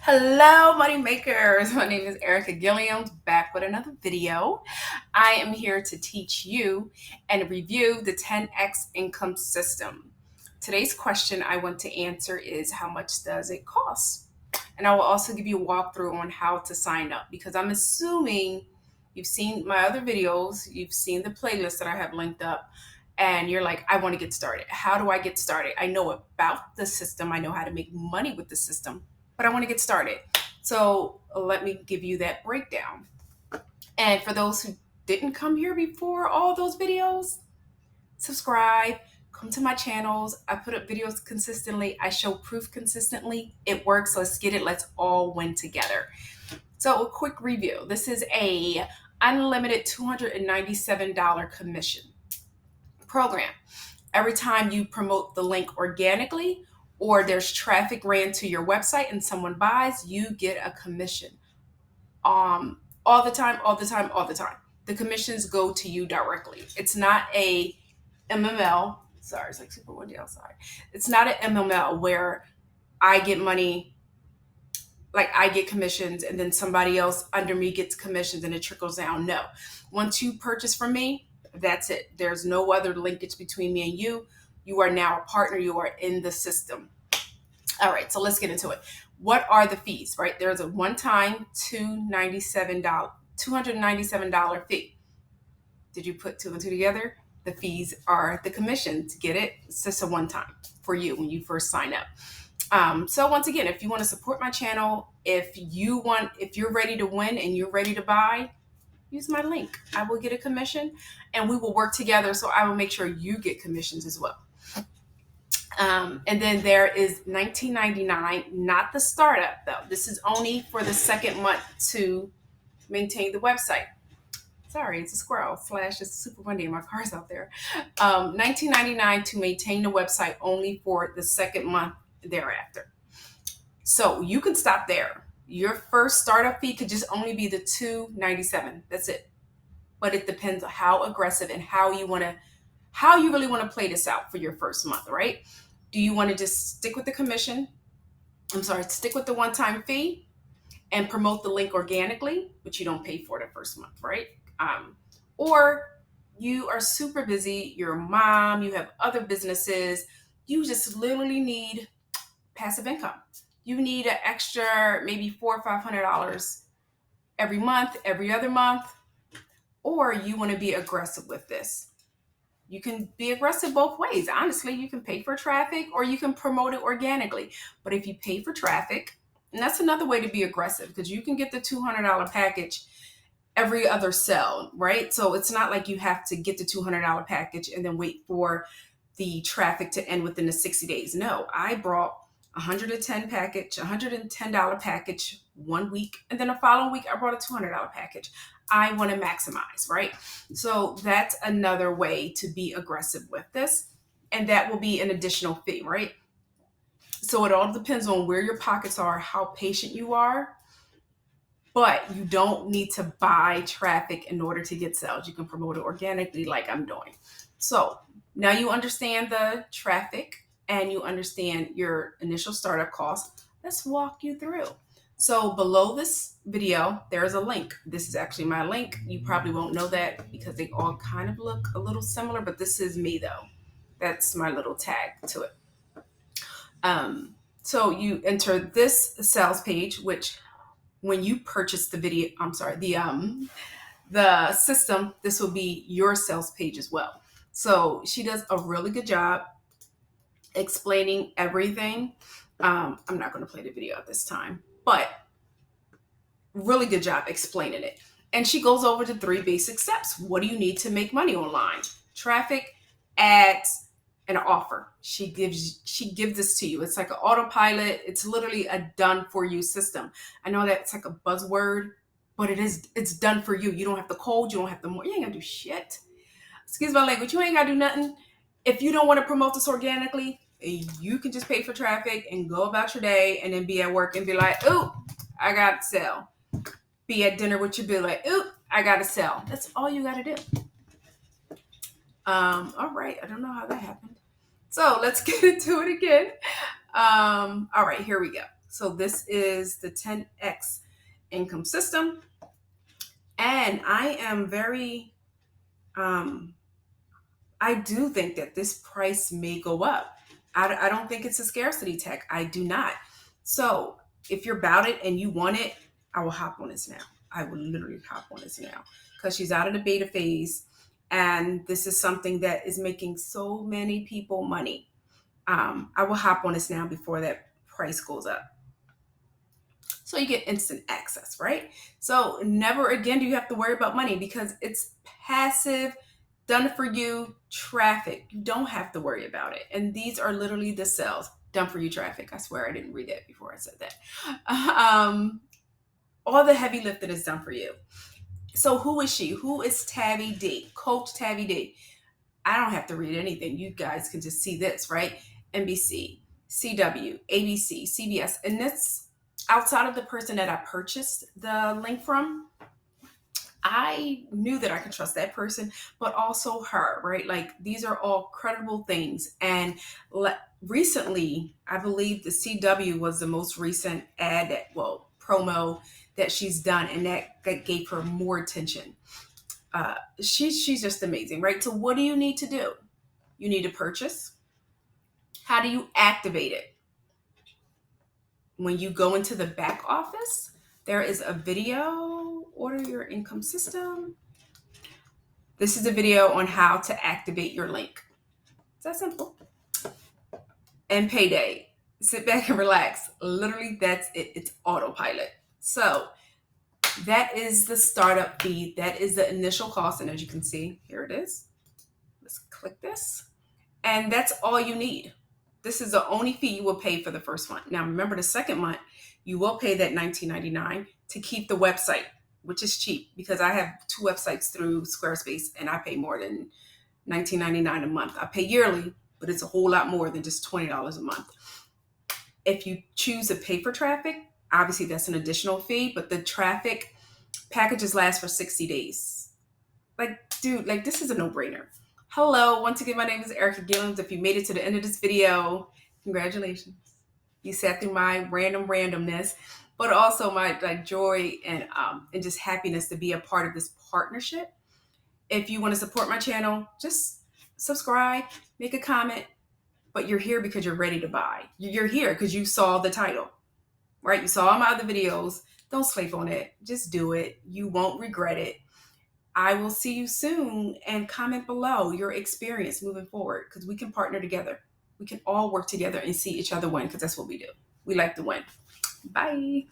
Hello, money makers. My name is Erica Gilliams, back with another video. I am here to teach you and review the 10x income system. Today's question I want to answer is, how much does it cost? And I will also give you a walkthrough on how to sign up, because I'm assuming you've seen my other videos, you've seen the playlist that I have linked up, and you're like, I want to get started. How do I get started? I know about the system, I know how to make money with the system, but I want to get started. So let me give you that breakdown. And for those who didn't come here before all those videos, subscribe, come to my channels. I put up videos consistently. I show proof consistently. It works. Let's get it. Let's all win together. So a quick review. This is a unlimited $297 commission program. Every time you promote the link organically, or there's traffic ran to your website and someone buys, you get a commission. All the time. The commissions go to you directly. It's not a MML. Sorry, it's like super windy outside. It's not an MML where I get money, like I get commissions and then somebody else under me gets commissions and it trickles down. No. Once you purchase from me, that's it. There's no other linkage between me and you. You are now a partner. You are in the system. All right, so let's get into it. What are the fees, right? There's a one-time $297 fee. Did you put two and two together? The fees are the commission to get it. It's just a one-time for you when you first sign up. So once again, if you want to support my channel, if you're ready to win and you're ready to buy, use my link. I will get a commission and we will work together. So I will make sure you get commissions as well. And then there is $19.99, not the startup though. This is only for the second month to maintain the website. Sorry, it's a squirrel / it's super windy and my car's out there. $19.99 to maintain the website, only for the second month thereafter. So you can stop there. Your first startup fee could just only be the $297. That's it. But it depends on how aggressive and how you really want to play this out for your first month, right? Do you want to just stick with the commission? Stick with the one-time fee and promote the link organically, but you don't pay for the first month, right? Or you are super busy, you're a mom, you have other businesses, you just literally need passive income. You need an extra maybe $400 or $500 every month, every other month, or you want to be aggressive with this. You can be aggressive both ways. Honestly, you can pay for traffic or you can promote it organically. But if you pay for traffic, and that's another way to be aggressive, because you can get the $200 package every other sell, right? So it's not like you have to get the $200 package and then wait for the traffic to end within the 60 days. No, I brought $110 package 1 week, and then the following week I brought a $200 package. I want to maximize, right? So that's another way to be aggressive with this, and that will be an additional fee, right? So it all depends on where your pockets are, how patient you are, but you don't need to buy traffic in order to get sales. You can promote it organically like I'm doing. So now you understand the traffic and you understand your initial startup costs. Let's walk you through. So below this video, there's a link. This is actually my link. You probably won't know that because they all kind of look a little similar, but this is me though. That's my little tag to it. So you enter this sales page, which when you purchase the system, this will be your sales page as well. So she does a really good job explaining everything. I'm not going to play the video at this time, but really good job explaining it. And she goes over the 3 basic steps. What do you need to make money online? Traffic, ads, and an offer. She gives this to you. It's like an autopilot. It's literally a done for you system. I know that's like a buzzword, but it's done for you. You don't have to code. You don't have to you ain't got to do shit. Excuse my language. You ain't got to do nothing. If you don't want to promote this organically, you can just pay for traffic and go about your day and then be at work and be like, oh, I got to sell. Be at dinner with your bill like, oh, I got to sell. That's all you got to do. All right. I don't know how that happened. So let's get into it again. All right, here we go. So this is the 10X income system. And I am very, I do think that this price may go up. I don't think it's a scarcity tech. I do not. So if you're about it and you want it, I will hop on this now. I will literally hop on this now because she's out of the beta phase. And this is something that is making so many people money. I will hop on this now before that price goes up. So you get instant access, right? So never again do you have to worry about money because it's passive, done for you traffic. You don't have to worry about it. And these are literally the cells, done for you traffic. I swear I didn't read that before I said that. All the heavy lifting is done for you. So who is she? Who is Tabby D? Coach Tabby D. I don't have to read anything. You guys can just see this, right? NBC, CW, ABC, CBS. And that's outside of the person that I purchased the link from. I knew that I could trust that person, but also her, right? Like these are all credible things. And recently, I believe the CW was the most recent ad that, promo that she's done, and that gave her more attention. She's just amazing, right? So what do you need to do? You need to purchase. How do you activate it? When you go into the back office, there is a video, order your income system. This is a video on how to activate your link. It's that simple. And payday. Sit back and relax. Literally, that's it. It's autopilot. So that is the startup fee. That is the initial cost. And as you can see, here it is. Let's click this. And that's all you need. This is the only fee you will pay for the first month. Now, remember the second month, you will pay that $19.99 to keep the website, which is cheap because I have 2 websites through Squarespace and I pay more than $19.99 a month. I pay yearly, but it's a whole lot more than just $20 a month. If you choose to pay for traffic, obviously that's an additional fee, but the traffic packages last for 60 days. Like, dude, like this is a no-brainer. Hello, once again, my name is Erica Gillens. If you made it to the end of this video, congratulations. You sat through my randomness, but also my joy and just happiness to be a part of this partnership. If you want to support my channel, just subscribe, make a comment, but you're here because you're ready to buy. You're here because you saw the title, right? You saw all my other videos. Don't sleep on it. Just do it. You won't regret it. I will see you soon, and comment below your experience moving forward because we can partner together. We can all work together and see each other win because that's what we do. We like to win. Bye.